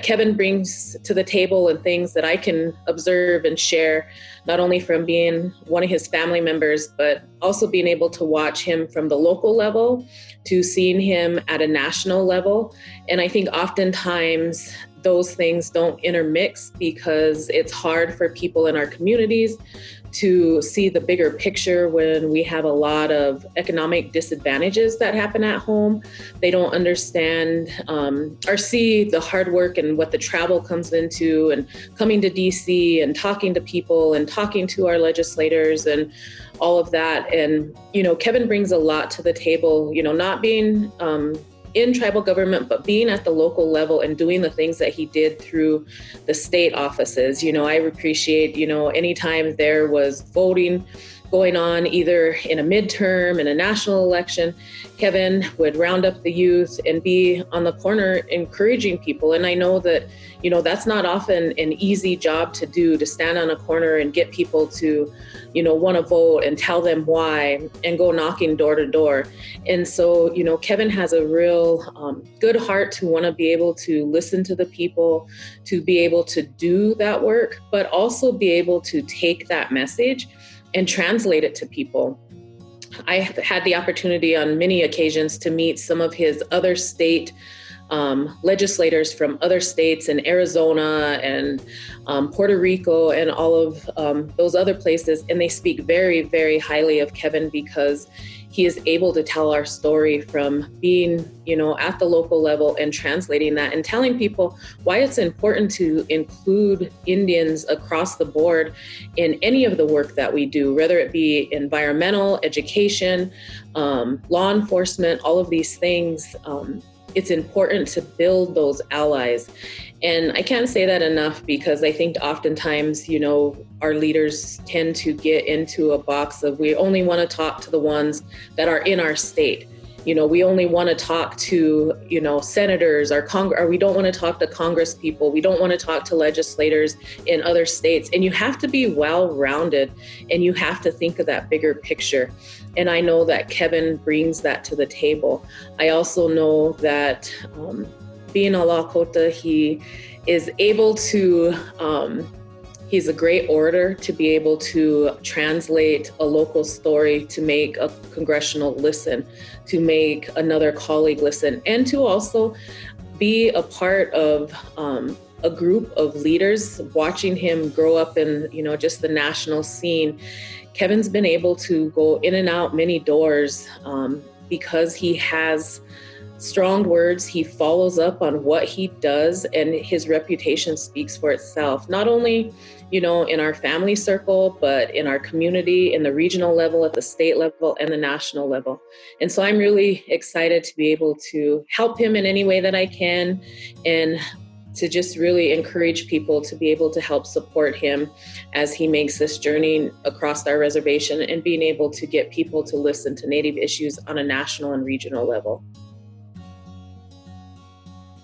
Kevin brings to the table and things that I can observe and share, not only from being one of his family members, but also being able to watch him from the local level to seeing him at a national level. And I think oftentimes those things don't intermix because it's hard for people in our communities to see the bigger picture when we have a lot of economic disadvantages that happen at home. They don't understand or see the hard work and what the travel comes into, and coming to DC and talking to people and talking to our legislators and all of that. And, Kevin brings a lot to the table, not being in tribal government, but being at the local level and doing the things that he did through the state offices. I appreciate, anytime there was voting going on, either in a midterm, in a national election, Kevin would round up the youth and be on the corner encouraging people. And I know that, that's not often an easy job to do, to stand on a corner and get people to, want to vote and tell them why and go knocking door to door. And so, Kevin has a real good heart to want to be able to listen to the people, to be able to do that work, but also be able to take that message and translate it to people. I have had the opportunity on many occasions to meet some of his other state legislators from other states in Arizona and Puerto Rico and all of those other places. And they speak very, very highly of Kevin because he is able to tell our story from being, at the local level and translating that and telling people why it's important to include Indians across the board in any of the work that we do, whether it be environmental, education, law enforcement, all of these things. It's important to build those allies. And I can't say that enough because I think oftentimes, our leaders tend to get into a box of we only want to talk to the ones that are in our state. We only want to talk to, senators or we don't want to talk to Congress people. We don't want to talk to legislators in other states. And you have to be well-rounded and you have to think of that bigger picture. And I know that Kevin brings that to the table. I also know that being a Lakota, he is able to, he's a great orator to be able to translate a local story, to make a congressional listen, to make another colleague listen, and to also be a part of a group of leaders, watching him grow up in, just the national scene. Kevin's been able to go in and out many doors because he has strong words. He follows up on what he does, and his reputation speaks for itself, not only, in our family circle, but in our community, in the regional level, at the state level, and the national level. And so I'm really excited to be able to help him in any way that I can, and to just really encourage people to be able to help support him as he makes this journey across our reservation and being able to get people to listen to Native issues on a national and regional level.